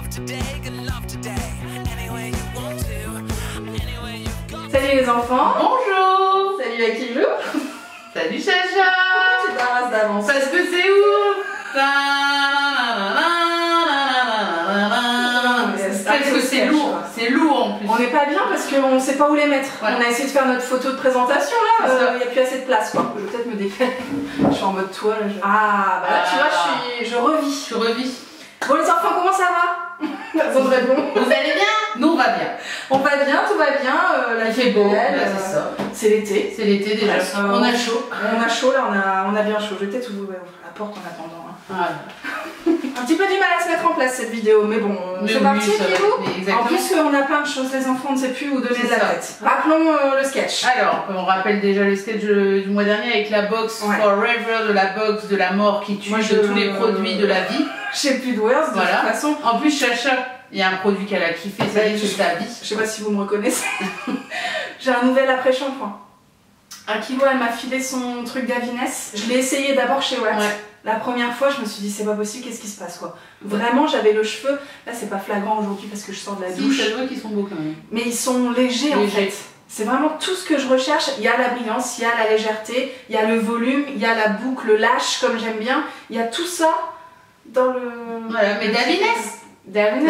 Salut les enfants. Bonjour. Salut Akilou. Salut Chacha. Tu t'arrases d'avance. Parce que c'est où? Parce que c'est lourd. C'est lourd en plus. On n'est pas bien parce qu'on ne sait pas où les mettre. Ouais. On a essayé de faire notre photo de présentation là, il n'y a plus assez de place quoi. Je vais peut-être me défaire. Je suis en mode toile. Ah bah là tu vois, je revis. Je revis. Bon les enfants, comment ça va? Personne répond. Vous allez bien? Nous on va bien. On va bien, tout va bien. La Il fait beau, belle, c'est ça. c'est l'été. C'est l'été déjà. On a chaud. On a chaud là, on a bien chaud. Je vais peut-être ouvrir la porte en attendant. Hein. Voilà. Un petit peu du mal à se mettre en place cette vidéo, mais bon, c'est parti Akilou. En plus, on a plein de choses, les enfants, on ne sait plus où donner de la tête. Rappelons le sketch. Alors, on rappelle déjà le sketch du mois dernier avec la box Forever, de la box de la mort qui tue de tous les produits de la vie. J'ai plus de words, de toute façon. En plus, Chacha, il y a un produit qu'elle a kiffé, ça y est, c'est sa vie. Je sais pas si vous me reconnaissez. J'ai un nouvel après-shampoing. Akilou, elle m'a filé son truc d'Avines. Je l'ai essayé d'abord chez Watt. Ouais. La première fois, je me suis dit, c'est pas possible, qu'est-ce qui se passe quoi. Vraiment, j'avais le cheveu. Là, c'est pas flagrant aujourd'hui parce que je sors de la douche. Si, ça voit qu'ils sont beaux quand même. Mais ils sont légers en fait. C'est vraiment tout ce que je recherche. Il y a la brillance, il y a la légèreté, il y a le volume, il y a la boucle lâche comme j'aime bien. Il y a tout ça dans le... Voilà, mais Davines.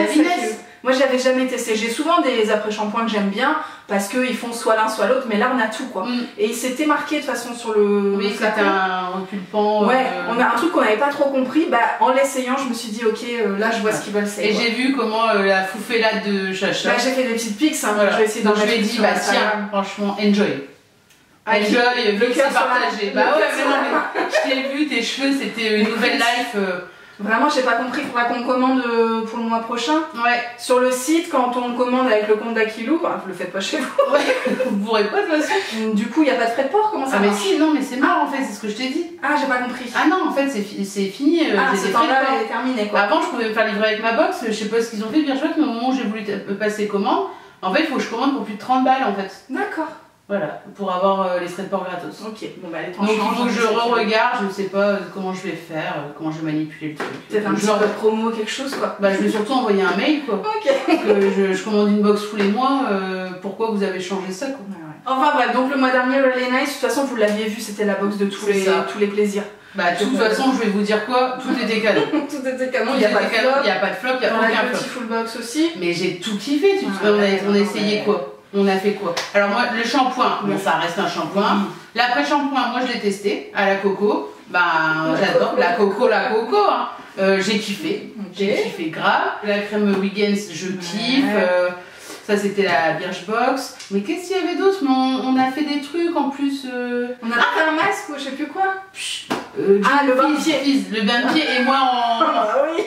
Moi, j'avais jamais testé. J'ai souvent des après-shampoings que j'aime bien parce qu'ils font soit l'un soit l'autre, mais là on a tout quoi. Et il s'était marqué de toute façon sur le. Oui, c'était un reculpant. Ouais, on a un truc qu'on n'avait pas trop compris. Bah, en l'essayant, je me suis dit, ok, là je vois ce qu'ils veulent. Et j'ai vu comment la foufélade de Chacha. Bah, j'ai fait des petites pics, hein, voilà. Je vais essayer d'en mettre. Je lui ai dit, bah tiens, franchement, enjoy. Enjoy, le cœur partagé. Bah ouais, mais je t'ai vu, tes cheveux, c'était une nouvelle life. Vraiment, j'ai pas compris, il faudra qu'on commande pour le mois prochain. Ouais. Sur le site, quand on commande avec le compte d'Akilou, bah, vous le faites pas chez vous. Ouais, vous pourrez pas de toute façon. Du coup, il n'y a pas de frais de port, comment ça marche? Mais si, non, mais c'est mort en fait, c'est ce que je t'ai dit. Ah, j'ai pas compris. Ah non, en fait, c'est fini. Ce temps-là est terminé quoi. Avant, je pouvais me faire livrer avec ma box, je sais pas ce qu'ils ont fait, bien chouette, mais au moment où j'ai voulu passer commande, en fait, il faut que je commande pour plus de 30 balles en fait. D'accord. Voilà, pour avoir les frais de port gratos. Ok, bon bah les donc il faut que je re-regarde, je sais pas comment je vais faire, comment je vais manipuler le truc. Peut-être un petit peu de promo, quelque chose quoi. Bah je vais surtout envoyer un mail quoi. Ok. Que je commande une box tous les mois, pourquoi vous avez changé ça quoi. Enfin bref, donc le mois dernier, le Lena, de toute façon vous l'aviez vu, c'était la box de tous les plaisirs. Bah de toute façon, je vais vous dire quoi, tout était canon. Tout était canon, il n'y a pas de flop, il n'y a pas de flop, il n'y a aucun flop. Petit full box aussi. Mais j'ai tout kiffé, on a essayé quoi? On a fait quoi? Alors moi, le shampoing, bon ça reste un shampoing. L'après-shampoing, moi je l'ai testé à la coco. Bah j'adore la coco hein. J'ai kiffé, j'ai kiffé grave. La crème Wiggins, je kiffe. Ça c'était la Birchbox. Mais qu'est-ce qu'il y avait d'autre? On a fait des trucs en plus. On a fait un masque ou je sais plus quoi. Le bain-pied. Le bain-pied et moi en... Ah oui.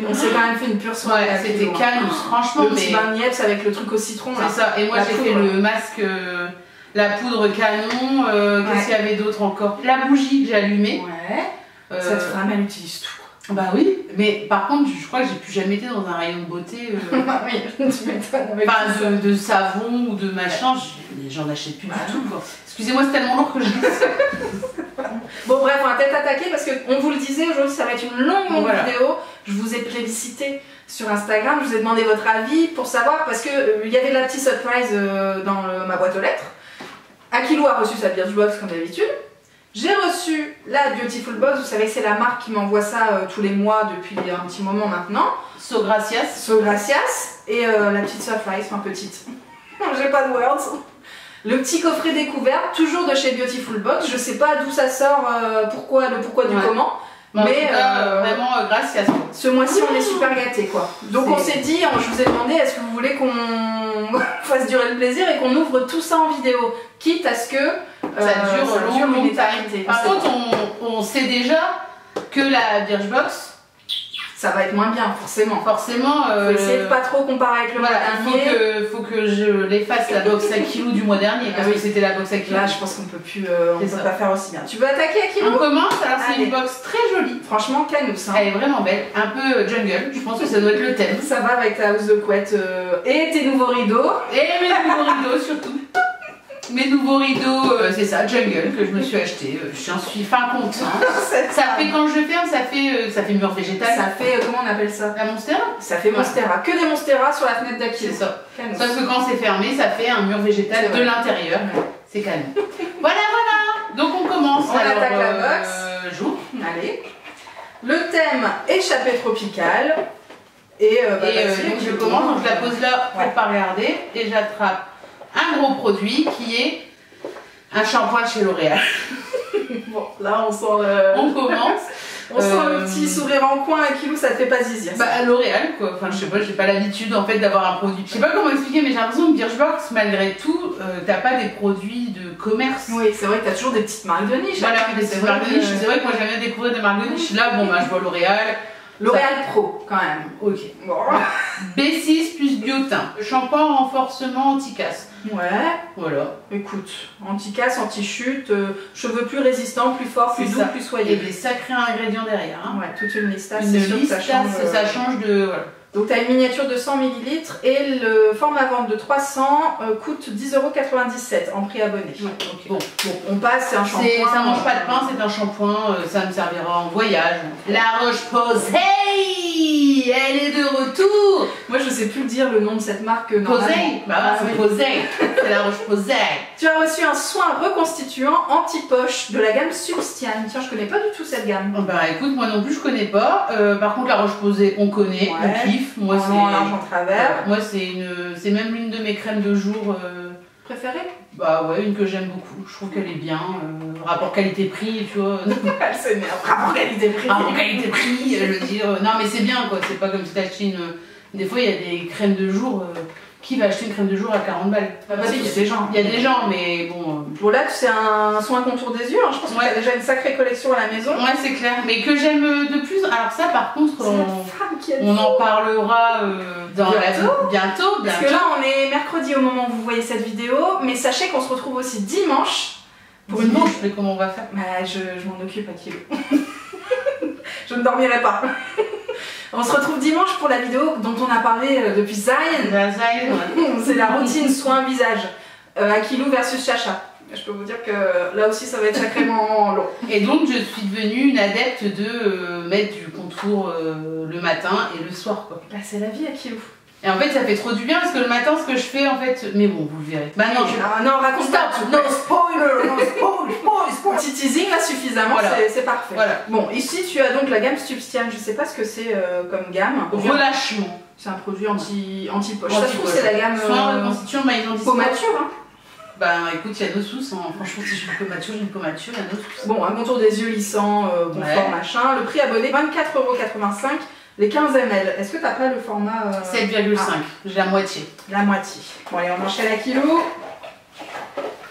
On s'est quand même fait une pure soirée. Ouais, c'était calme, franchement. Le petit bain Nieps avec le truc au citron. C'est ça, et moi j'ai fait le masque, la poudre canon, qu'est-ce qu'il y avait d'autre encore? La bougie que j'ai allumée. Ouais. Cette femme, elle utilise tout. Bah oui, mais par contre, je crois que j'ai plus jamais été dans un rayon de beauté. Oui, tu m'étonnes. Enfin, de savon ou de machin, j'en achète plus du tout quoi. Excusez-moi, c'est tellement lourd que je Bon bref, on va peut-être attaquer parce qu'on vous le disait, aujourd'hui ça va être une longue vidéo. Je vous ai plébiscité sur Instagram, je vous ai demandé votre avis pour savoir parce que il y avait de la petite surprise dans ma boîte aux lettres. Akilou a reçu sa Birchbox comme d'habitude. J'ai reçu la Beautiful Box, vous savez que c'est la marque qui m'envoie ça tous les mois depuis un petit moment maintenant. So gracias. So gracias. Et la petite surprise, enfin petite. J'ai pas de words. Le petit coffret découvert, toujours de chez Beautiful Box. Je sais pas d'où ça sort, le pourquoi du comment. Mais vraiment, gracias. Ce mois-ci, on est super gâtés quoi. Donc on s'est dit, je vous ai demandé, est-ce que vous voulez qu'on fasse durer le plaisir et qu'on ouvre tout ça en vidéo, quitte à ce que ça dure une longtemps. éternité. Par contre, on sait déjà que la Birchbox, ça va être moins bien, forcément. Forcément. Faut essayer de pas trop comparer avec le mois dernier. Faut que je l'efface la box Akilou du mois dernier, parce que c'était la box Akilou. Là, je pense qu'on peut plus, on peut pas faire aussi bien. Tu veux attaquer Akilou? On commence, alors c'est une box très jolie. Franchement, canous. Hein. Elle est vraiment belle, un peu jungle, je pense que ça doit être le thème. Ça va avec ta housse de couette et tes nouveaux rideaux. Et mes nouveaux rideaux surtout. mes nouveaux rideaux, c'est ça, Jungle, que je me suis acheté. J'en suis fin contente. Ça fait, quand je ferme, ça fait mur végétal. Ça fait, comment on appelle ça? La Monstera. Ça fait Monstera. Que des Monstera sur la fenêtre d'Akilou. C'est ça. Sauf que quand c'est fermé, ça fait un mur végétal de l'intérieur. C'est canon. Voilà. Donc on commence. On attaque la box. J'ouvre. Allez. Le thème échappée tropicale. Et, donc je commence, donc je la pose là pour pas regarder. Et j'attrape un gros produit qui est un shampoing chez L'Oréal. Bon, là on sent le... On commence. On sent le petit sourire en coin à Akilou, ça te fait pas zizir. Bah L'Oréal quoi, enfin je sais pas, j'ai pas l'habitude en fait d'avoir un produit. Je sais pas comment expliquer, mais j'ai l'impression de Birchbox, malgré tout, t'as pas des produits de commerce. Oui, c'est vrai que t'as toujours des petites marques de niche. Voilà, des petites marques de niche. C'est vrai que moi j'aime bien découvrir des marques de niche. Là, bon bah je vois L'Oréal. L'Oréal Pro quand même. Ok. Bon. B6 plus Biotin. Shampoing renforcement anti-casse. Ouais. Voilà. Écoute, anti-casse, anti-chute, cheveux plus résistants, plus forts, plus doux, plus soyeux. Et des sacrés ingrédients derrière. Hein. Ouais, toute une liste. Une liste, ça change de... Voilà. Donc tu as une miniature de 100 ml et le format vente de 300 coûte 10,97 € en prix abonné. Ouais, okay. Bon, on passe, c'est un shampoing. Ça mange pas de pain, c'est un shampoing, ça me servira en voyage. La Roche-Posay, elle est de retour. Moi je sais plus dire le nom de cette marque. Posay, bah c'est Posay, c'est la Roche-Posay. Tu as reçu un soin reconstituant anti-poche de la gamme Substian. Tiens, je connais pas du tout cette gamme. Bah écoute, moi non plus je connais pas. Par contre la Roche-Posay on connaît, on kiffe. Moi c'est en large en travers. Moi c'est même l'une de mes crèmes de jour préférée. Bah ouais, une que j'aime beaucoup. Je trouve qu'elle est bien. Rapport qualité-prix, tu vois. Elle s'énerve. Rapport qualité-prix. Rapport qualité-prix, je veux dire. Non mais c'est bien quoi. C'est pas comme si t'achetais une. Des fois il y a des crèmes de jour. Qui va acheter une crème de jour à 40 balles? Bah, il y a des gens. Il y a des gens, mais bon. Bon, là, c'est un soin contour des yeux. Hein. Je pense que tu as déjà une sacrée collection à la maison. Ouais, c'est clair. Mais que j'aime de plus. Alors, ça, par contre, on en parlera bientôt. Parce que là, on est mercredi au moment où vous voyez cette vidéo. Mais sachez qu'on se retrouve aussi dimanche. Pour une manche, mais comment on va faire? Bah, je m'en occupe, Akilou. Je ne dormirai pas. On se retrouve dimanche pour la vidéo dont on a parlé depuis Zayn. C'est la routine soin visage. Akilou versus Chacha. Je peux vous dire que là aussi ça va être sacrément long. Et donc je suis devenue une adepte de mettre du contour le matin et le soir quoi. Bah, c'est la vie Akilou. Et en fait ça fait trop du bien parce que le matin ce que je fais en fait, mais bon vous le verrez. Bah non, non raconte pas. No spoiler, no spoiler. Petit teasing là suffisamment, voilà. C'est parfait. Voilà. Bon ici tu as donc la gamme Substian, je sais pas ce que c'est comme gamme. Relâchement. C'est un produit anti-poche. Ça se trouve c'est la gamme constitution maïs pomature hein. Bah écoute, il y a nos sous, hein. Franchement si j'ai une pomature, il y a nos sous. Bon, un contour des yeux lissant, confort machin. Le prix abonné 24,85 €. Les 15 ml, est-ce que t'as pas le format 7,5, j'ai la moitié. La moitié. Bon allez, on enchaîne Akilou.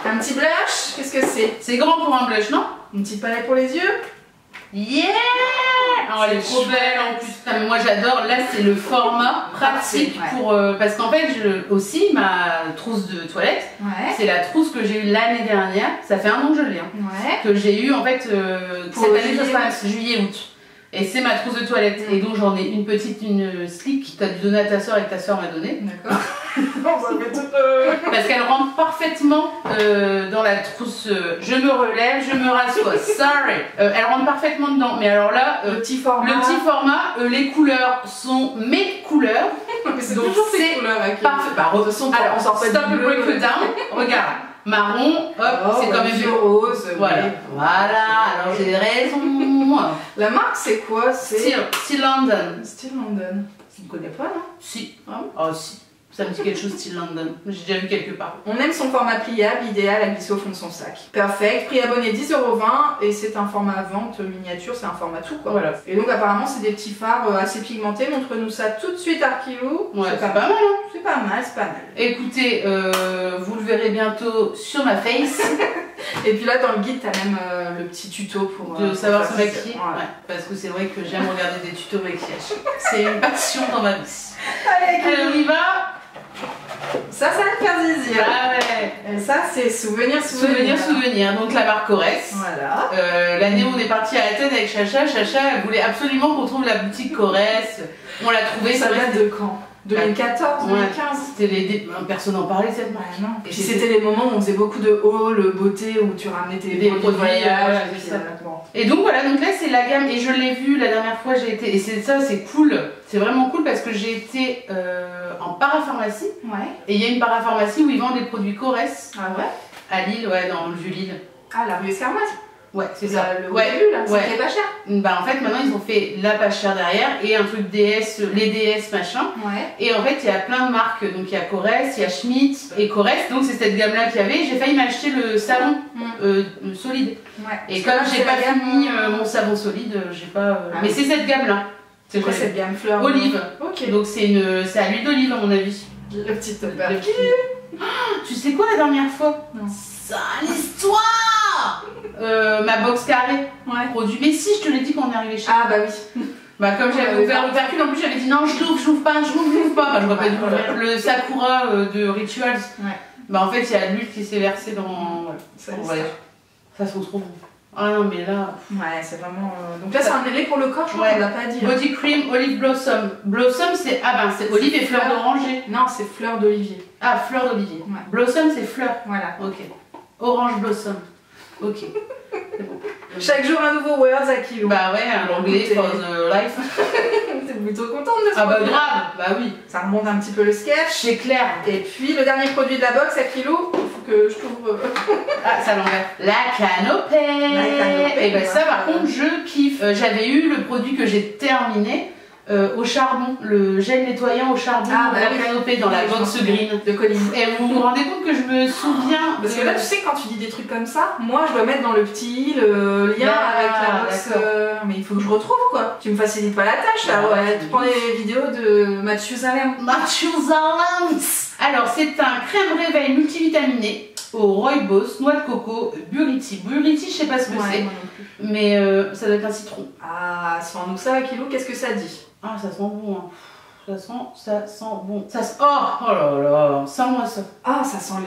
Un petit blush, qu'est-ce que c'est? C'est grand pour un blush, non? Une petite palette pour les yeux? Yeah! Oh, elle est trop belle en plus. Putain, mais moi j'adore, là c'est le format pratique pour... parce qu'en fait, aussi ma trousse de toilette, c'est la trousse que j'ai eue l'année dernière. Ça fait 1 an que je l'ai. Hein, que j'ai eue en fait cette année, ça sera juillet-août. Et c'est ma trousse de toilette. Et donc j'en ai une petite, une slick que tu as dû donner à ta soeur et que ta soeur m'a donné. D'accord. Parce qu'elle rentre parfaitement dans la trousse. Je me relève, je me rassois. Sorry. Elle rentre parfaitement dedans. Mais alors là, le petit format, les couleurs sont mes couleurs. Mais c'est toujours ces couleurs avec parfait. Bah, alors, stop le break it down. Regarde. Marron, hop, c'est quand même du rose. Voilà. Alors j'ai raison. La marque c'est quoi? C'est Still London. Still London. Tu ne connais pas non? Si. Ah si. Ça me dit quelque chose, Still London. J'ai déjà vu quelque part. On aime son format pliable, idéal à glisser au fond de son sac. Perfect. Prix abonné 10,20 € et c'est un format vente miniature, c'est un format tout quoi. Voilà. Et donc apparemment c'est des petits fards assez pigmentés. Montre-nous ça tout de suite Akilou. Ouais, c'est pas mal hein. C'est pas mal, c'est pas mal. Écoutez, vous le verrez bientôt sur ma face. Et puis là dans le guide t'as même le petit tuto pour savoir se maquiller. Ouais. Parce que c'est vrai que j'aime regarder des tutos maquillage. C'est une passion dans ma vie. Allez, on y va. Ça va te faire zizir. Ah ouais. Et ça c'est souvenir. Donc la marque Corès. Voilà. L'année où on est parti à Athènes avec Chacha, elle voulait absolument qu'on trouve la boutique Corès. On l'a trouvé. Ça date de quand? 2014, 2015. C'était personne n'en parlait cette marque. Ouais, non. Et puis c'était les moments où on faisait beaucoup de haul, beauté, où tu ramenais tes produits de voyage. Et donc voilà, donc là c'est la gamme, et je l'ai vu la dernière fois, j'ai été, et c'est cool, c'est vraiment cool parce que j'ai été en parapharmacie. Ouais. Et il y a une parapharmacie où ils vendent des produits Corès. Ah ouais? À Lille, ouais, dans le Vieux-Lille. Ah, la rue Escarmoise. Ouais, c'est ça. Le début là, c'était pas cher. Bah en fait maintenant ils ont fait la pas cher derrière et un truc DS, les DS machin. Ouais. Et en fait il y a plein de marques, donc il y a Corès, il y a Schmitz et Corès, donc c'est cette gamme là qu'il y avait. J'ai failli m'acheter le savon solide. Ouais. Et comme j'ai pas fini mon savon solide, j'ai pas. Mais c'est cette gamme là. C'est quoi cette gamme fleur? Olive. Ok. Donc c'est à l'huile d'olive à mon avis. Le petit topper. Tu sais quoi la dernière fois? Non. Ça l'histoire. Ma box carrée. Ouais. Produit. Mais si, je te l'ai dit quand on est arrivé chez. Ah bah oui. Bah comme j'avais ouvert le percule, en plus j'avais dit non, je l'ouvre pas. Enfin, je vois pas du tout. Le Sakura de Rituals. Ouais. Bah en fait il y a de l'huile qui s'est versée dans. Ouais. Ça sent trop bon. Ah non mais là. Ouais, c'est vraiment. Donc là c'est un lait pour le corps, je crois qu'on l'a pas dit. Body cream, olive blossom. Blossom c'est c'est olive et fleur d'oranger. Non, c'est fleur d'olivier. Ah, fleur d'olivier. Ouais. Blossom c'est fleur. Voilà. Ok. Orange blossom. Ok. Bon. Chaque jour un nouveau words à kilo. Bah ouais, l'anglais for the life. T'es plutôt contente de ça. Ah bah grave, bah oui. Ça remonte un petit peu le sketch. C'est clair. Et puis le dernier produit de la box à kilo, il faut que je trouve. Ah, ça l'envers. La canopée. Et bah ça par contre je kiffe. J'avais eu le produit que j'ai terminé. Au charbon, le gel nettoyant au charbon, la canopée dans la box green de Colline. Et vous vous rendez compte que je me souviens. Parce que là, tu sais, quand tu dis des trucs comme ça, moi je dois mettre dans le petit le lien avec la box. Mais il faut que je retrouve quoi. Tu me facilites pas la tâche là, ouais. Tu prends les vidéos de Mathusalem. Alors, c'est un crème réveil multivitaminé au rooibos, noix de coco, buriti. Buriti, je sais pas ce que c'est, mais ça doit être un citron. Ah, sans nous ça à kilo, qu'est-ce que ça dit? Ah, ça sent bon, hein. Ça sent bon. Ça sent... Oh là là, sens-moi ça. Ah, ça sent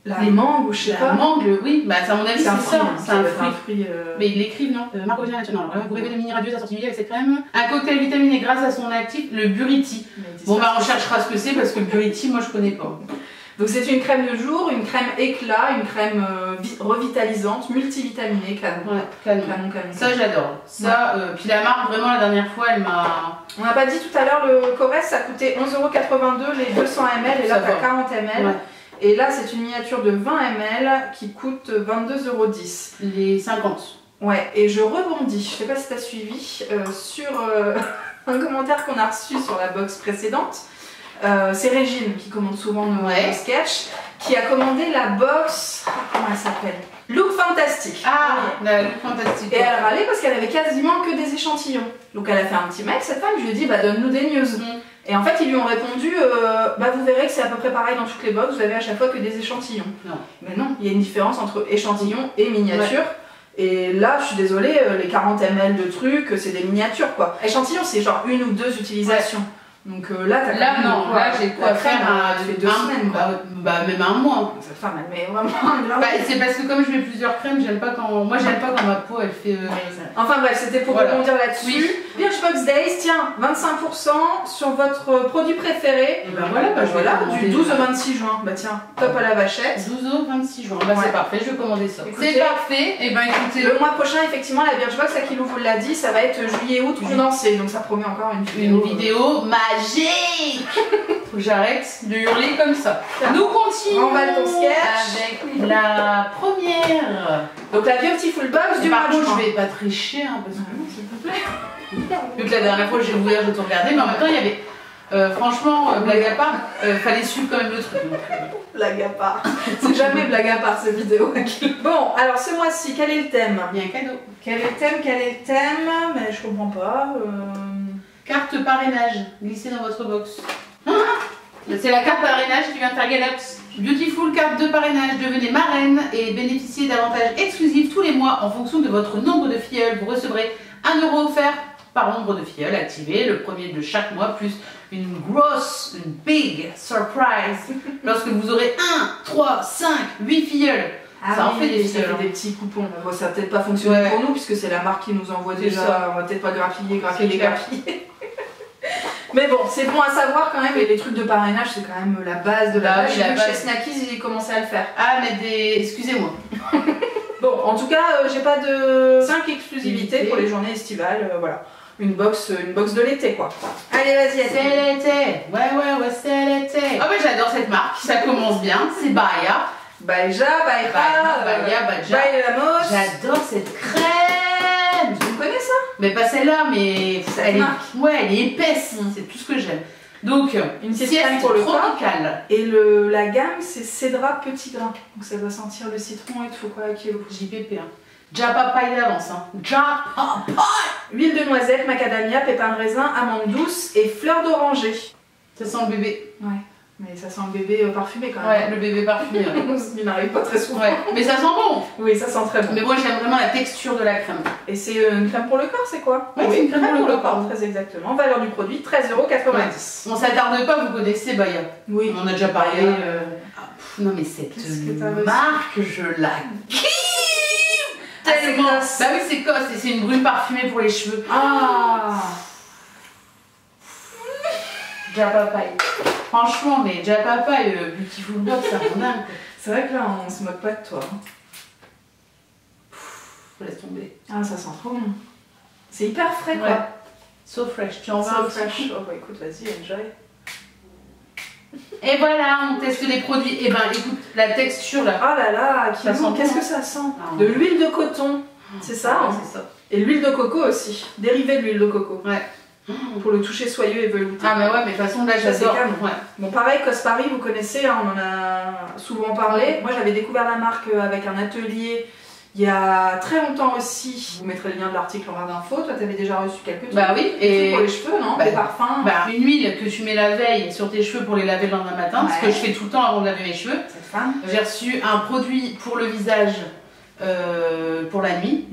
les mangues ou je sais pas. La mangue, oui, bah à mon avis c'est ça, c'est un fruit. Mais ils l'écrivent, non Marc-Aurélien National, vous rêvez de mini radieuse assortie avec cette crème. Un cocktail vitaminé grâce à son actif, le buriti. Bon bah on cherchera ce que c'est parce que le buriti, moi je connais pas. Donc c'est une crème de jour, une crème éclat, une crème revitalisante, multivitaminée, canon. Ouais, canon. Ça j'adore. Ça, puis la marque, vraiment la dernière fois, elle m'a... On n'a pas dit tout à l'heure, le Corès, ça coûtait 11,82 € les 200 ml et là t'as 40 ml. Ouais. Et là c'est une miniature de 20 ml qui coûte 22,10 €. Les 50. Ouais, et je rebondis, je sais pas si t'as suivi, sur un commentaire qu'on a reçu sur la box précédente. C'est Régine qui commande souvent nos sketchs, qui a commandé la box, comment elle s'appelle? Look Fantastic. Ah, la Look Fantastic. Et elle râlait parce qu'elle avait quasiment que des échantillons. Donc elle a fait un petit mail, cette femme, je lui ai dit bah donne-nous des news. Et en fait ils lui ont répondu bah vous verrez que c'est à peu près pareil dans toutes les box, vous avez à chaque fois que des échantillons. Non. Mais non, il y a une différence entre échantillon et miniature. Et là, je suis désolée, les 40 ml de trucs, c'est des miniatures quoi. Échantillon, c'est genre 1 ou 2 utilisations. Donc là, t'as là, non, là j'ai quoi faire fait 2 semaines. Bah, même un mois. Cette femme, elle met vraiment. Bah, c'est parce que comme je mets plusieurs crèmes, j'aime pas quand. Moi, j'aime pas quand ma peau elle fait. Enfin bref, c'était pour rebondir là-dessus. Oui. Birchbox Days, tiens, 25% sur votre produit préféré. Et ben voilà, du 12 au 26 juin. Bah tiens, top à la vachette. 12 au 26 juin. Bah c'est parfait, je vais commander ça. C'est parfait. Et ben écoutez. Le mois prochain, effectivement, la Birchbox, à qui vous l'a dit, ça va être juillet-août condensé. Donc ça promet encore une vidéo magique. Faut que j'arrête de hurler comme ça. Nous continuons. On va ton sketch avec la première. Donc la Beautiful Box du mois de juin. Par contre, je vais pas tricher, hein, parce que s'il te plaît. Vu que la dernière fois j'ai ouvert, j'ai tout regardé, mais en même temps il y avait. Franchement, blague à part, fallait suivre quand même le truc. Blague à part. C'est jamais blague à part cette vidéo. Bon, alors ce mois-ci, quel est le thème? Il y a un cadeau. Quel est le thème? Mais je comprends pas. Carte parrainage glissée dans votre box. C'est la carte parrainage qui vient de Targalaps. Beautiful carte de parrainage. Devenez marraine et bénéficiez d'avantages exclusifs tous les mois en fonction de votre nombre de filleuls. Vous recevrez 1 € offert par nombre de filleuls activés le premier de chaque mois, plus une big surprise lorsque vous aurez 1, 3, 5, 8 filleuls. Ah ça en fait des petits coupons. Bon, ça va peut-être pas fonctionner pour nous puisque c'est la marque qui nous envoie déjà. On va peut-être pas grappiller. Mais bon, c'est bon à savoir quand même, et les trucs de parrainage, c'est quand même la base de la base. J'ai vu que chez Snackies, ils commençaient à le faire. Ah, mais des... Excusez-moi. Bon, en tout cas, j'ai pas de 5 exclusivités pour les journées estivales, voilà. Une box de l'été, quoi. Allez, vas-y, c'est l'été. Ouais, c'est l'été. Ah, mais j'adore cette marque, ça commence bien, c'est Baya. Baja, Baya, Lamos. J'adore cette crème. Tu connais ça? Mais pas celle-là, mais elle est épaisse, c'est tout ce que j'aime. Donc, une sieste pour le tropicale. Et la gamme, c'est Cédra Petit Grain. Donc ça doit sentir le citron et tout, quoi, kilo. JPP, hein. Japapaï d'avance, hein. Japapaï. Huile de noisette, macadamia, pépins de raisin, amande douce et fleur d'oranger. Ça sent le bébé. Ouais. Mais ça sent le bébé parfumé quand même. Ouais, le bébé parfumé. Il n'arrive pas très souvent. Ouais. Mais ça sent bon. Oui, ça sent très bon. Mais moi j'aime vraiment la texture de la crème. Et c'est une crème pour le corps, c'est quoi? Ouais, c'est une crème pour le corps. Très exactement. Valeur du produit, 13,90 €. Ouais. On s'attarde pas, vous connaissez Baya. Oui. On en a déjà parlé. Non mais cette marque, je la kiffe tellement. Bah oui, c'est Cos et c'est une brune parfumée pour les cheveux. Ah. Japapaï. Franchement, mais Japapaï, Beautiful Box, ça rend dingue. C'est vrai que là, on se moque pas de toi. Laisse tomber. Ah, ça sent trop bon. C'est hyper frais, quoi. Ouais. So fresh. Tu en veux un So fresh. Oh, bah écoute, vas-y, enjoy. Et voilà, on teste les produits. Et ben, écoute, la texture là. Oh là là, qu'est-ce que ça sent? De l'huile de coton. C'est ça, hein? C'est ça. Et l'huile de coco aussi. Dérivé de l'huile de coco. Ouais. Pour le toucher soyeux et velouté. Ah mais ouais, mais de toute façon là j'adore. Ouais. Bon pareil, Cos Paris, vous connaissez, hein, on en a souvent parlé. Moi j'avais découvert la marque avec un atelier il y a très longtemps aussi. Je vous mettrai le lien de l'article en barre d'infos. Toi t'avais déjà reçu quelques trucs. Bah oui, et pour les cheveux, non? Des parfums. Bah une huile que tu mets la veille sur tes cheveux pour les laver le lendemain matin, ce que je fais tout le temps avant de laver mes cheveux. Cette femme. J'ai reçu un produit pour le visage pour la nuit,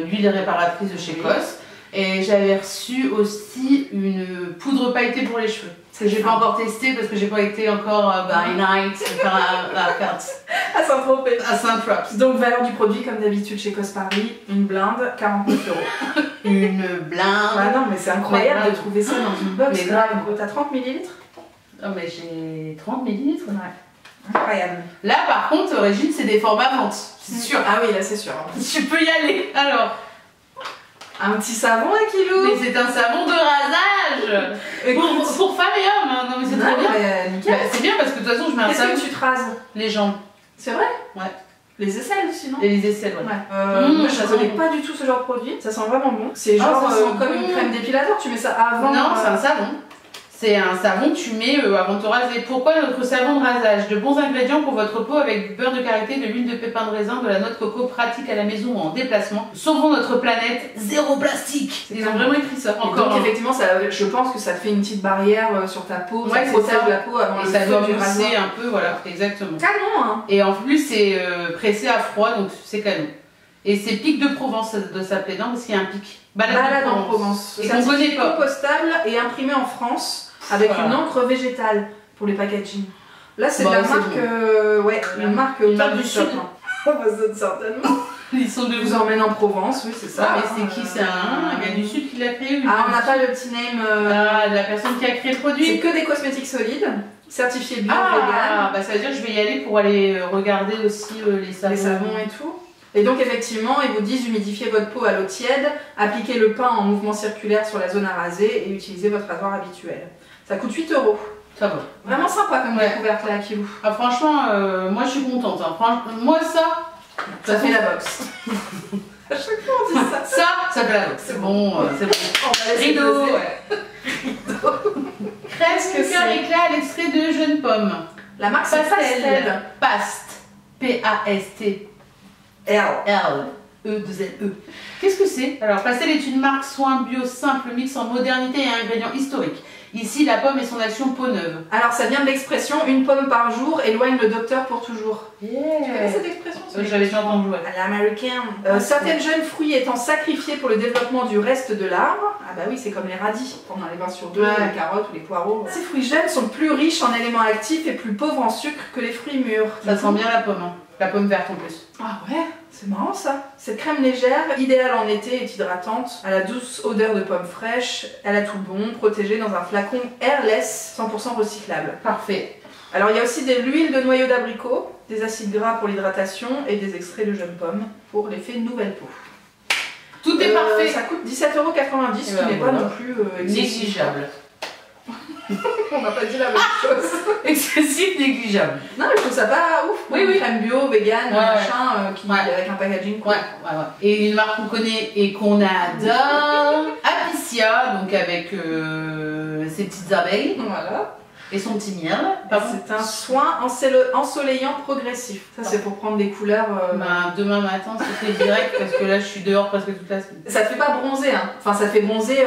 l'huile réparatrice de chez Cos. Et j'avais reçu aussi une poudre pailletée pour les cheveux. Que j'ai pas encore testé parce que j'ai pas été encore by night à Saint-Tropez. À Saint-Tropez. Donc valeur du produit comme d'habitude chez Cos Paris, une blinde, 49 €. Une blinde. Ah non mais c'est incroyable de trouver ça dans une box. Mais grave. T'as 30 ml? Oh mais j'ai 30 ml. Ouais. Incroyable. Là par contre, Régine, c'est des formats vente. C'est sûr. Ah oui, là c'est sûr. Tu peux y aller. Alors. Un petit savon à kilo. Mais c'est un savon de rasage. Pour femmes et hommes. Hein. Non mais c'est trop bien. Bah, c'est bien parce que de toute façon je mets un savon. Qu'est-ce que tu te rases? Les jambes. C'est vrai? Ouais. Les aisselles aussi, non? Et les aisselles, ouais. Moi je connais pas du tout ce genre de produit. Ça sent vraiment bon. C'est genre comme une crème d'épilateur. Tu mets ça avant. Non, c'est un savon. C'est un savon que tu mets avant de te raser. Pourquoi notre savon de rasage? De bons ingrédients pour votre peau avec du beurre de karité, de l'huile de pépins de raisin, de la noix de coco pratique à la maison ou en déplacement. Sauvons notre planète, zéro plastique. Ils ont vraiment écrit ça. Encore. Donc effectivement, je pense que ça te fait une petite barrière sur ta peau, ça protège la peau avant le feu du rasoir. Et ça doit mousser un peu, voilà, exactement. Canon, hein. Et en plus, c'est pressé à froid, donc c'est canon. Et c'est pic de Provence, ça doit s'appeler, non? Parce qu'il y a un pic. Balade en Provence. Et qu'on connaît pas. Compostable et imprimé en France. Avec une encre végétale pour les packaging. Là, c'est de la marque, une marque du Sud. Oh, bah, certainement. Ils sont de vous emmène en Provence, oui, c'est ça. Ah, mais c'est qui? C'est un gars du Sud qui l'a créé? Ah, on n'a pas le petit name. La personne qui a créé le produit. C'est que des cosmétiques solides, certifiés bio, vegan. Bah ça veut dire que je vais y aller pour aller regarder aussi les savons. Les savons et tout. Et donc effectivement, ils vous disent humidifiez votre peau à l'eau tiède, appliquez le pain en mouvement circulaire sur la zone à raser et utilisez votre rasoir habituel. Ça coûte 8 €. Ça va. Vraiment sympa comme découverte là à Kilou. Ah, franchement, moi je suis contente. Hein. Moi ça fait la box. À chaque fois on dit ça. Ça fait la box. C'est bon, c'est bon. Rideau. Crème cœur éclat à l'extrait de jeune pomme. La marque c'est Pastel. Past. P-A-S-T. L-E-2-L-E. Qu'est-ce que c'est? Alors, Pastel est une marque soin bio simple, mix en modernité et ingrédients historiques. Ici, la pomme et son action peau neuve. Alors, ça vient de l'expression une pomme par jour éloigne le docteur pour toujours. Tu connais cette expression? J'avais déjà entendu. À l'américaine. Certains jeunes fruits étant sacrifiés pour le développement du reste de l'arbre. Ah bah oui, c'est comme les radis, pendant les 20 sur 2, les carottes ou les poireaux. Ces fruits jeunes sont plus riches en éléments actifs et plus pauvres en sucre que les fruits mûrs. Ça sent bien la pomme, hein. La pomme verte en plus. Ah ouais, C'est marrant ça. Cette crème légère, idéale en été, est hydratante. Elle a douce odeur de pomme fraîche. Elle a tout bon, protégée dans un flacon airless, 100% recyclable. Parfait. Alors il y a aussi de l'huile de noyau d'abricot, des acides gras pour l'hydratation et des extraits de jeunes pommes pour l'effet nouvelle peau. Tout est parfait. Ça coûte 17,90 €, ce qui n'est pas non plus négligeable. On n'a pas dit la même chose. Excessif, négligeable. Non, mais je trouve ça pas ouf. Oui, oui. Crème bio, vegan, machin, avec un packaging cool. Ouais. Et une marque qu'on connaît et qu'on adore, Apicia, donc avec ses petites abeilles. Voilà. Et son petit miel. C'est un soin ensoleillant progressif. Ça, c'est pour prendre des couleurs. Demain matin, c'est fait direct parce que là, je suis dehors presque toute la semaine. Ça te fait pas bronzer, hein. Enfin, ça te fait bronzer.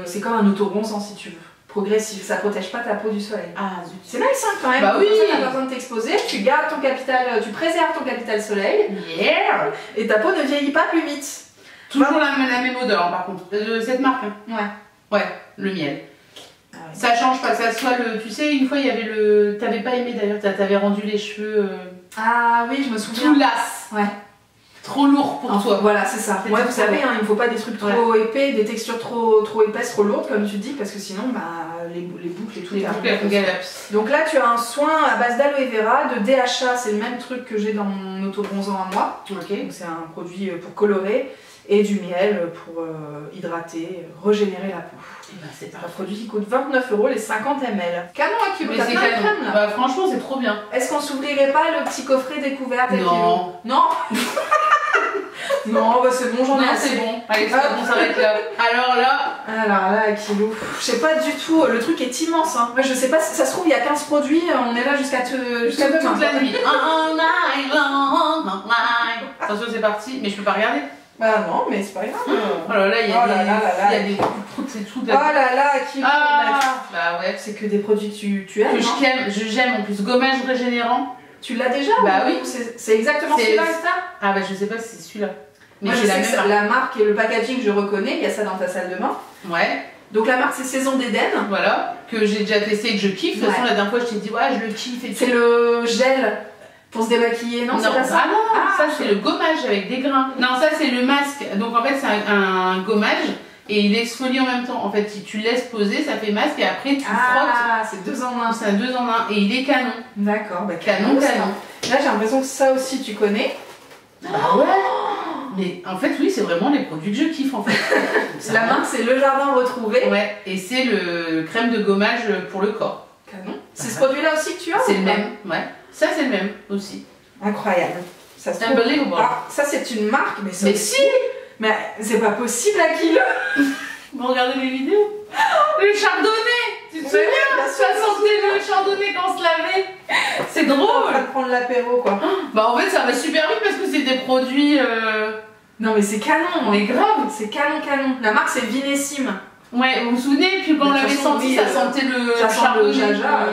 C'est comme un auto-bronzant si tu veux. Progressif, ça protège pas ta peau du soleil. Ah, zut. C'est nice hein, quand même. Bah oui. Ça, t'as pas besoin de t'exposer. Tu gardes ton capital, tu préserves ton capital soleil. Yeah. Et ta peau ne vieillit pas plus vite. Toujours la même odeur, hein, par contre. Cette marque. Hein. Ouais. Ouais, le miel. Ah ouais. Ça change pas, que ça soit le. Tu sais, une fois il y avait le. T'avais pas aimé d'ailleurs, t'avais rendu les cheveux. Ah oui, je me souviens. Tout lasse. Ouais. Trop lourd pour toi. Voilà, c'est ça. Ouais, vous savez, hein, il ne faut pas des trucs trop épais, des textures trop épaisses, trop lourdes, comme tu dis, parce que sinon, les boucles et tout. Les boucles galapent. Donc là, tu as un soin à base d'aloe vera, de DHA, c'est le même truc que j'ai dans mon auto-bronzant à moi. Ok. Donc c'est un produit pour colorer, et du miel pour hydrater, régénérer la peau. Et ben, c'est un produit qui coûte 29 € les 50 ml. Canon à kilo, t'as plein de crème là. Bah franchement, c'est trop bien. Est-ce qu'on s'ouvrirait pas le petit coffret découverte? Non. Non. Non, bah c'est bon, j'en ai assez. C'est bon. Allez, on s'arrête là. Alors là, à kilo. Je sais pas du tout, le truc est immense. Hein. Moi, je sais pas si ça se trouve, il y a 15 produits, on est là jusqu'à demain. Toute la nuit. All night long, all night. Attention, c'est parti, mais je peux pas regarder. Bah non, mais c'est pas grave. Oh là là, il y a des coups de tout. Oh là là, kilo. Bah ouais. C'est que des produits que tu aimes. Que j'aime en plus. Gommage régénérant. Tu l'as déjà? Bah oui. C'est exactement celui-là que t'as? Ah bah je sais pas si c'est celui-là. Mais moi, je sais que la marque et le packaging, je reconnais, il y a ça dans ta salle de bain. Ouais. Donc la marque, c'est Saison d'Éden. Voilà, que j'ai déjà testé et que je kiffe. De toute façon, la dernière fois, je t'ai dit, ouais, je le kiffe et tout. C'est le gel pour se démaquiller, non? C'est pas ça? Ah non, ça c'est le gommage avec des grains. Non, ça c'est le masque. Donc en fait, c'est un gommage et il exfolie en même temps. En fait, si tu laisses poser, ça fait masque et après tu frottes. Ah, c'est 2 en 1. C'est un 2 en 1 et il est canon. D'accord, bah canon. Là, j'ai l'impression que ça aussi, tu connais. Ah ouais. Mais en fait, oui, c'est vraiment les produits que je kiffe en fait. La marque, c'est Le Jardin Retrouvé. Ouais, et c'est le crème de gommage pour le corps. Canon. C'est ce produit-là aussi que tu as? C'est le même, ouais. Ça, c'est le même aussi. Incroyable. Ça se trouve... Unbelievable. Ah, ça, c'est une marque, mais ça. Mais si! Mais c'est pas possible à kilo. Vous regardez les vidéos? Le chardonnay! Tu te souviens? Ça sentait le chardonnay quand on se lavait. C'est drôle! On va prendre l'apéro quoi. Bah en fait ça va super vite parce que c'est des produits... Non mais c'est canon! Mais grave! C'est canon. La marque c'est Vinessime. Ouais, vous vous souvenez? Puis quand on l'avait senti, ça sentait le chardonnay.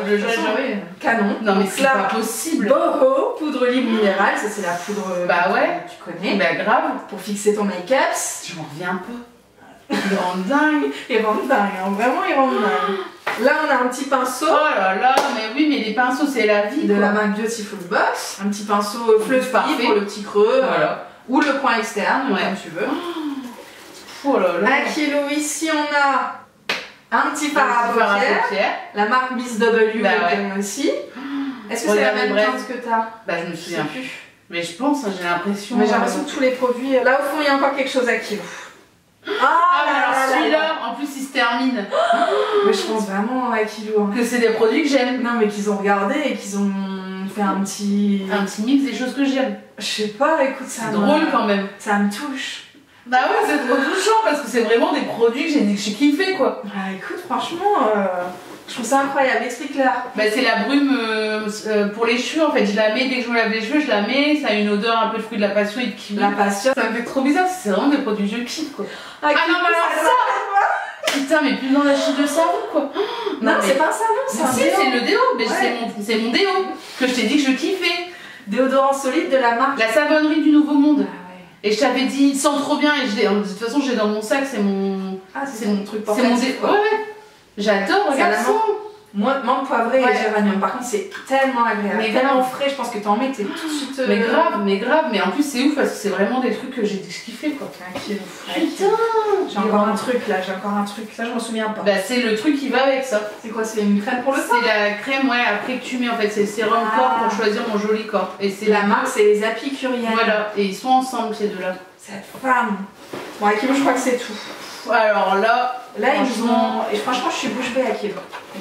Le jaja, oui. Canon. Non mais c'est pas possible! Boho, poudre libre minérale, ça c'est la poudre bah ouais. Tu connais. Bah grave! Pour fixer ton make-up. Je m'en reviens un peu. Il rend dingue. Il rend dingue, hein. Vraiment il rend dingue. Là on a un petit pinceau. Oh là là, mais oui, mais les pinceaux c'est la vie. De la marque Beautiful Box. Un petit pinceau fluffy pour le petit creux. Voilà. Ou le coin externe, comme tu veux. Oh là là. À kilo, ici on a un petit fard à paupières. La marque Miss W aussi. Est-ce que c'est la même teinte que t'as? Bah je me souviens plus. Mais je pense, j'ai l'impression. Mais j'ai l'impression que tous les produits. Là au fond il y a encore quelque chose à kilo. Alors celui-là, en plus il se termine. Mais je pense vraiment à kilo. Hein. Que c'est des produits que j'aime. Non mais qu'ils ont regardé et qu'ils ont fait un petit mix des choses que j'aime. Je sais pas, écoute, ça c'est drôle quand même. Ça me touche. Bah ouais, c'est trop touchant parce que c'est vraiment des produits que j'ai kiffé quoi. Bah écoute, franchement, je trouve ça incroyable, explique-leur. Bah c'est la brume pour les cheveux en fait, je la mets dès que je me lave les cheveux, je la mets, ça a une odeur un peu de fruit de la passion et de kiwi. La passion. Ça me fait trop bizarre, c'est vraiment des produits que je kiffe quoi. Ah non mais alors ça putain mais plus besoin d'acheter de savon quoi. Non mais c'est pas un savon, c'est le déo, mais c'est mon déo que je t'ai dit que je kiffais. Déodorant solide de la marque. La savonnerie du Nouveau Monde. Et je t'avais dit, il sent trop bien et de toute façon j'ai dans mon sac, c'est mon... Ah c'est mon truc portatif. C'est mon déo. Ouais. J'adore, regarde ça. Menthe poivrée et géranium. Par contre, c'est tellement agréable. Mais tellement frais, je pense que t'en mets, t'es tout de suite. Mais grave. Mais en plus, c'est ouf parce que c'est vraiment des trucs que j'ai kiffé quoi. Putain! J'ai encore un truc là, Ça, je m'en souviens pas. Bah, c'est le truc qui va avec ça. C'est quoi? C'est une crème pour le corps? C'est la crème, après que tu mets en fait. C'est le sérum corps pour choisir mon joli corps. Et c'est la marque, c'est les Apicuriennes. Voilà, et ils sont ensemble ces deux-là. Cette femme! Bon, Akilo, je crois que c'est tout. Alors là, ils nous ont. Et franchement, je suis bouche bée, Akilo.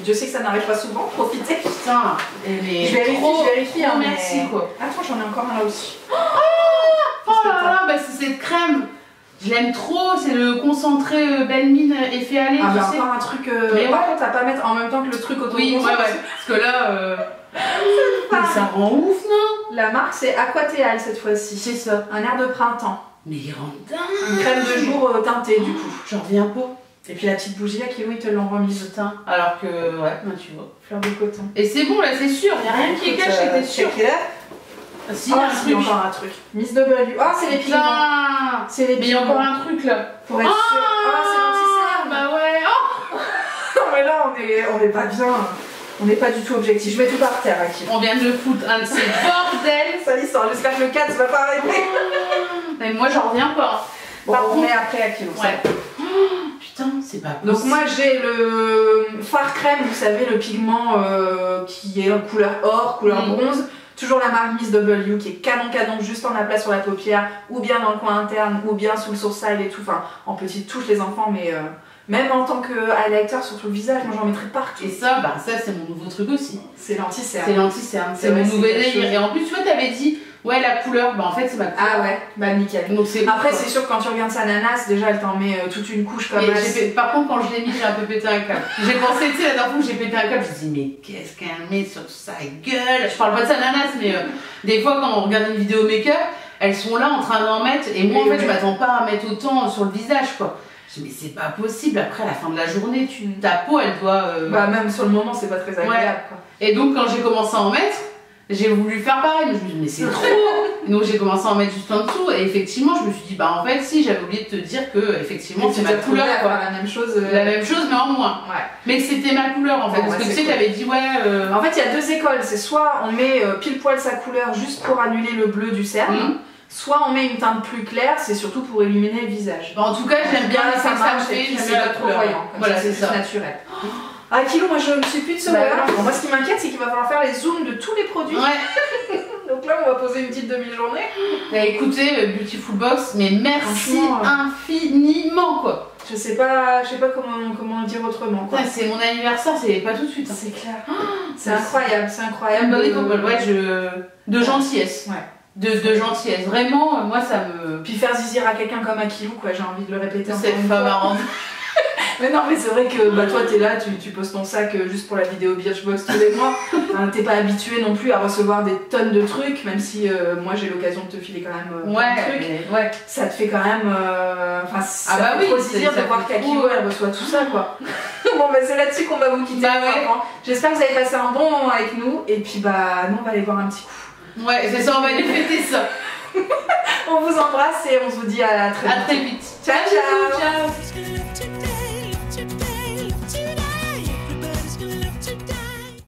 Dieu sait que ça n'arrive pas souvent, profitez. Putain, je vérifie. Trop merci quoi. Attends, j'en ai encore un là aussi. Oh là là, bah c'est cette crème. Je l'aime trop, c'est le concentré belle mine effet allé. Ah, bah encore un truc. Mais par contre, t'as pas mettre en même temps que le truc autour. Oui, ouais. Parce que là. Mais ça rend ouf, non? La marque, c'est Aquateal cette fois-ci. C'est ça. Un air de printemps. Mais il rend dingue. Une crème de jour teintée du coup. J'en reviens pas. Et puis la petite bougie à Kilo, ils te l'ont remise de teint. Alors que, tu vois. Fleur de coton. Et c'est bon là, c'est sûr. Il n'y a rien qui est caché, t'es sûr. Si, il y a encore un truc. Miss W. Ah, c'est les pigments. C'est les pigments. Mais il y a encore un truc là. Pour être sûr. Ah, c'est l'anti-cerne. Bah ouais. Non, mais là, on est pas bien. On n'est pas du tout objectif. Je mets tout par terre, Akilo. On vient de foutre un de ces bordels. Ça l'histoire. J'espère que le 4 va pas arrêter. Mais moi, j'en reviens pas. Bon, on met après Akilo. Ouais. Putain, c'est pas possible. Donc moi j'ai le Fard Crème, vous savez, le pigment qui est en couleur or, couleur bronze. Toujours la marque Miss W qui est canon juste en aplat sur la paupière, ou bien dans le coin interne, ou bien sous le sourcil et tout. Enfin, en petite touche les enfants, mais même en tant que highlighter sur tout le visage, moi j'en mettrais partout. Et ça, bah ça c'est mon nouveau truc aussi. C'est l'anti-cerne. C'est mon nouvel délire. Et en plus, tu vois, t'avais dit... Ouais, la couleur, bah en fait c'est ma couleur. Ah ouais, bah nickel. Donc après c'est sûr que quand tu regardes sa nanas, déjà elle t'en met toute une couche comme ça. Par contre quand je l'ai mis, j'ai un peu pété un câble. J'ai pensé, tu sais, la dernière fois que j'ai pété un câble, je me suis dit mais qu'est-ce qu'elle met sur sa gueule. Je parle pas de sa nanas, mais des fois quand on regarde une vidéo make-up, elles sont là en train d'en mettre et moi en fait je m'attends pas à mettre autant sur le visage quoi. Je me dis mais c'est pas possible, après à la fin de la journée, ta peau elle doit... Bah même sur le moment c'est pas très agréable quoi. Et donc quand j'ai commencé à en mettre, j'ai voulu faire pareil, mais je me suis dit mais c'est trop. Donc j'ai commencé à en mettre juste en dessous et effectivement je me suis dit bah en fait si j'avais oublié de te dire que effectivement c'est ma couleur quoi. La même chose mais en moins. Ouais. Mais que c'était ma couleur en fait, parce que tu sais t'avais dit ouais En fait il y a deux écoles, c'est soit on met pile poil sa couleur juste pour annuler le bleu du cerne, soit on met une teinte plus claire, c'est surtout pour illuminer le visage. En tout cas j'aime bien ça marche, c'est pas trop voyant, voilà c'est ça. Naturel. Ah Kilo, moi je ne suis plus de ce web. Moi ce qui m'inquiète c'est qu'il va falloir faire les zooms de tous les produits. Ouais. Donc là on va poser une petite demi-journée. Écoutez, Beautiful Box, mais merci infiniment quoi. Je sais pas comment le dire autrement quoi. C'est mon anniversaire, c'est pas tout de suite. C'est clair. C'est incroyable, c'est incroyable. De gentillesse. Ouais. De gentillesse. Vraiment, moi ça me... Puis faire zizir à quelqu'un comme Akilo quoi, j'ai envie de le répéter encore une fois. C'est pas marrant. Mais non, mais c'est vrai que bah, toi t'es là, tu poses ton sac juste pour la vidéo Birchbox tous les mois. Enfin, t'es pas habitué non plus à recevoir des tonnes de trucs, même si moi j'ai l'occasion de te filer quand même plein de trucs. Ça te fait quand même. Enfin, ça fait trop plaisir de voir qu'Akilo elle reçoit tout ça quoi. Bon, bah c'est là-dessus qu'on va vous quitter. J'espère que vous avez passé un bon moment avec nous. Et puis bah, nous on va aller voir un petit coup. Ouais, c'est ça, on va aller fêter ça. On vous embrasse et on vous dit à très vite. À très vite. Ciao, ciao.